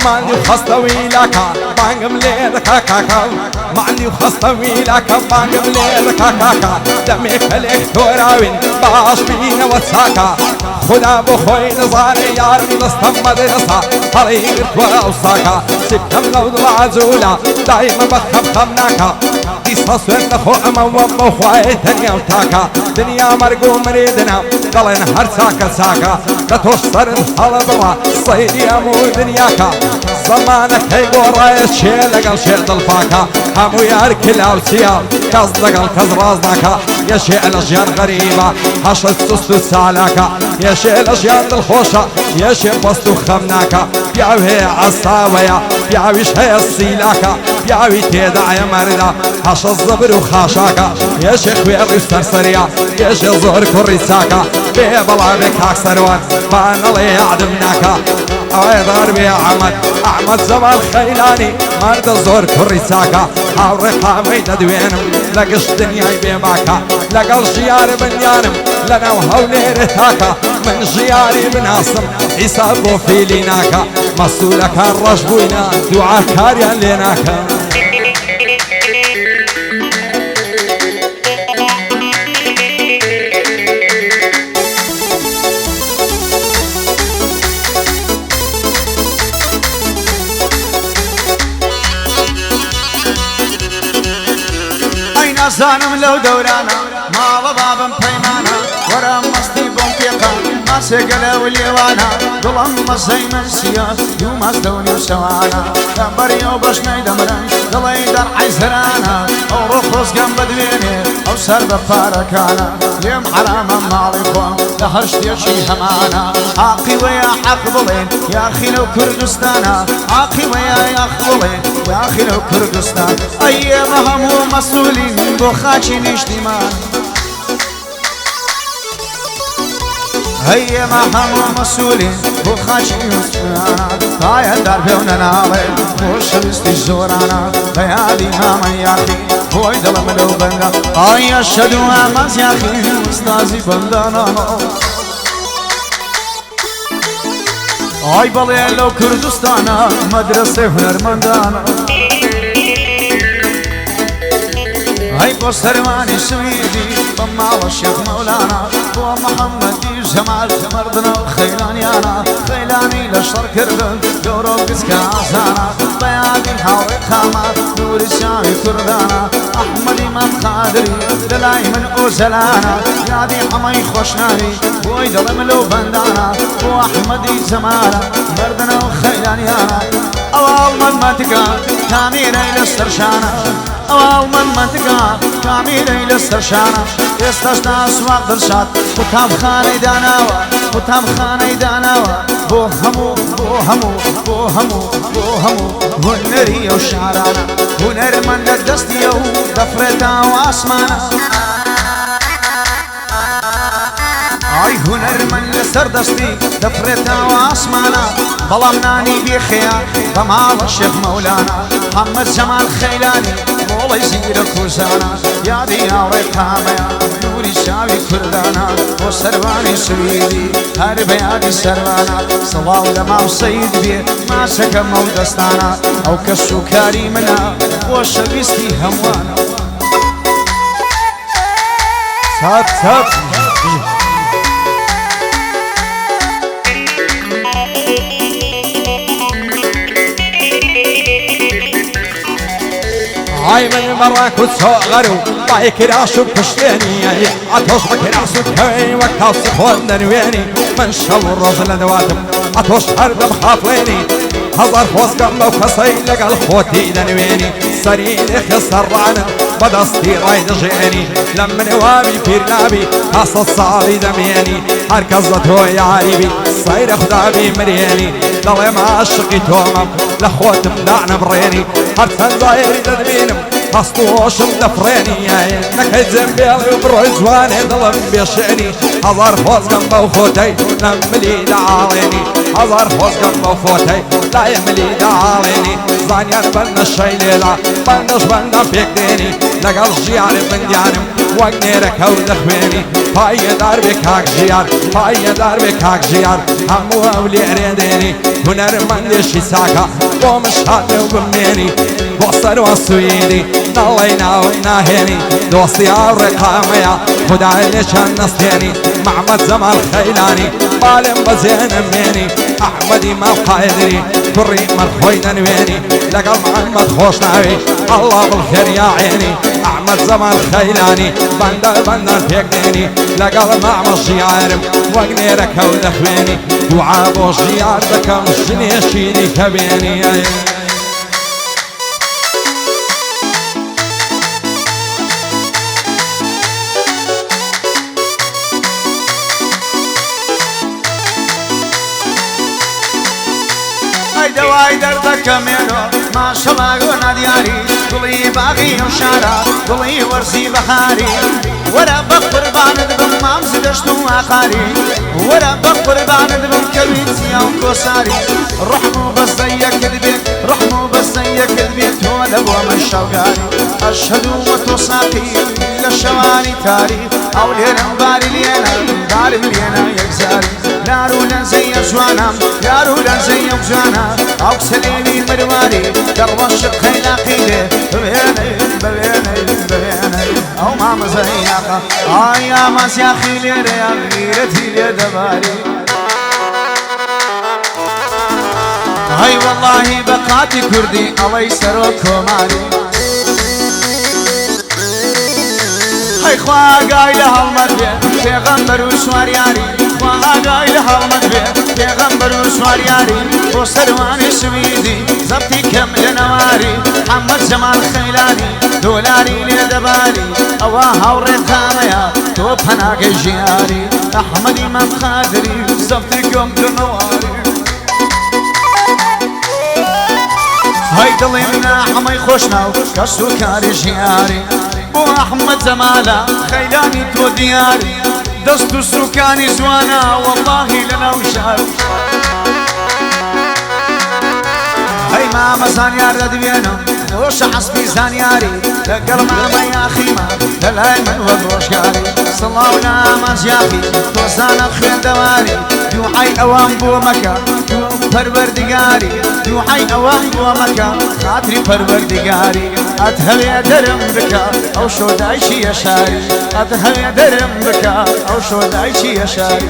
مالي وخستوي لك بانقم ليلك كاكا مالي وخستوي لك بانقم ليلك كاكا دمك لك توراوين باش بينا وتساكا خدا بخوي نزاري يار نستم مدرسة طريق وأوساكا سكتم لو ضلع دايما بخمناكا قصص ونخو أمام خواهي دنيا وتاكا دنيا مرقو مريدنا قلن هر ساكا ساكا كتوش صرن حلبوا صيدي أمو دنياكا زمانك هيقو رايس شيء لقل شيء ضلفاكا همو يار كلا وسيال كز لقل كز رازناكا يا شيء الأشياء غريبة حشد سستو سالاكا يا شيء الأشياء الخوشة يا شيء بستو خمناكا بيعوي عصاويا بيعويش هي السيلاكا بيعوي تيدع يا مردا حش الزبر وخاشاكا يا شيخ ويري سرسريا يا شيخ زور كوريساكا بيبلا بك اكسروان بان الله يعدمناكا اويدار بي احمد زمان خيلاني مرد زور كوريساكا حاوري قامي تدوينم لقش دنياي بيباكا لقل شيار بنيانم لنا وهولي رتاكا من جياري بناصم حسابه في ليناكا مسؤولك الرجبوينا دعاء كاريان ليناكا أين زانم لو دورانا ما بابم بيمانا ورا مصدي بومبيقا ما سقلا واليوانا ظلم مصي من سياس يوم أصدوني وسوانا دمبريو باش نيدمرن دلي در عيزرانا أو رخص قم بدويني أو سر بفاركانا يم حرام مالكم لهرش ديشي همانا عاقي ويا حق بلين يا أخي لو كردستانا عاقي ويا يخبلين يا أخي لو كردستان أيام همو مسؤولين بو خاچي نشتمان هيا ما همو مسؤولين بو خاچي نشتمان هاي الدار بيونا ناوي خوش بستي زورانا بيادي هاما يا أخي بوي دلم لو بندا هاي أشهدو هماز يا أخي استازي بندانا هاي بالي لو كردستانا مدرسة هنرمندانا هاي بوسترماني سويدي بمال الشيخ مولانا بو محمد جمال مردنا خيلانيانا خيلاني لشر كردن دورو قسكا عزانا بيادي حاوري خاما نور الشامي كردانا أحمد إمام خادري دلاي من أوزلانا يادي حمي خوشناري بوي دلم لو بندانا بو أحمد زمالا مردنا خيلانيانا أوال من ماتكا كاميري لسترشانا أوال من منطقة كاميري لسترشانا يستشنا أسواق درشات وتام خاني داناوا وتام خاني داناوا بو همو بو همو بو همو بو همو هنري وشعرانا هنر من الدستي ودفرتا واسمانا اي هنر من لسر دستي دفرتا واسمانا ظلمناني بخيار بمال الشيخ مولانا محمد جمال خيلاني والله يزيدك وزانا يا دياري قاميا نوري شاوي كردانا وسرباني سويدي هارب يادي سربانا صلاة ولما وسيد بيه ما سكم ودستانا او كالسكاري منا وشبيستي هموانا سات سات هاي من مراك وتصغروا بايك راسو بكشتيني عطوش بك راسو كوي وقتها صخون نويني من شل الرجل دواتم عطوش حرب مخافليني هزار فوسكم لو كسي لقى الخوتي دنويني سريني خسر رانا بدستي رايد جيني لما نوابي في رنابي خاص الصالي دميني هركزتو يا عريبي صير خدابي مريني ضلي ما عشقي تومم لخوت مدعنا بريني هرتن زايري دمينم خاصتوش مدفريني نكيد زنبيلي وبروزواني ضلم بيشيني هزار فوسكم بوخوتي لملي دعاليني هزار فوسكم بوخوتي لا يملي دعاليني زانیان بەرنە شەیلێدا بەندەش بەندە پێک دێنی لەگەڵ ژیانی بندیانم وەک نێرەکە و دەخوێنی پایەدار بێ کاک ژیار پایەدار بێ کاک ژیار هەموو ئەو لێرێ دێنی هونەرمەندێشی چاکە بۆ مشاتێ و بمێنی بۆ سەروە سویدی نەڵی ناوی ناهێنی دۆستی ئاو ڕێقامەیە خودای لێچەند نەستێنی محەممەد جەمال خەیلانی بالێم بەجێ نەمێنی ئەحمەدی ماڵ قایدری کوڕی مەرخۆی دەنوێنی لەگەڵ محەممەد خۆش ناوی ئەڵڵا بڵخێریا عێنی ئەحمەد جەمال خەیلانی بەندە بەندان پێک دێنی لەگەڵ مەعمە ژیارم وەک نێرەکە و دەخوێنی دوعا بۆ ژیار دەکەم ژنێشیری کە بێنی دوای دەردەکەمێنۆ ماشەڵاگۆ نادیاری گوڵی باغی و شارە گوڵی وەرزی بەخاری وەرە بە قوربانت بم مامز دەشت و ئاخاری وەرە بە قوربانت بم کەوی چیا و کۆساری ڕحم و بەستەیەکت بێت ڕحم و بەستەیەکت بێت تۆ لە بۆ من شەوگاری ئەشهەدو وە تۆ ساقی لە شەوانی تاری ئەو لێرەم باری لێنە بارم لێنە یەکزاری یار و لەنزەیە جوانم یار و لەنزەیە جوانە ئەو سەلێوی مرواری دەڕوەشق خەیلاقی لێ ببێنەی ببێنەی ببێنەی ئەو مامەزەیاقە ئایا مازیاخی لێرەیە غیرەتی لێ دەباری هەی وەڵڵاهی بە قاتی کوردی ئەڵەی سەرۆ کۆماری هەی خوا ئاگای لە هەڵمەت بێ پێغەمبەر و سواریاری خوا ئاگای لە هەڵمەت بێ پێغەمبەر و سواریاری بۆ سەروانی سویدی زەبتی کەم لە نەواری محەممەد جەمال خەیلانی دۆلاری لێ دەباری ئەوە هاوڕێقامەیە تۆ پەناگەی ژیاری ئەحمەدی مام قادری زەبتی کەم لە نەواری هەی دڵی منە هەمەی خۆشناو کەس و کاری ژیاری بۆ ئەحمەد جەمالە خەیلانی تۆ دیاری دەست و سوکانی جوانە وەڵڵاهی لەناو شار هەی مامە زانیار دەدوێنم ڕۆژە حەسبی زانیاری لەگەڵ مامە یاخیمە لەلای من وەک ڕۆژگاری سڵاو لە ئامانجیاخی تۆزانە خوێندەواری دوعای ئەوان بۆ مەکە پەروەردگاری دوعای ئەوان بۆ مەکە خاتری پەروەردگاری ئەت هەوێ دەرم بکە ئەو شۆدایشی یەشاری ئەت هەوێ دەرم بکە ئەو شۆدایشی یەشاری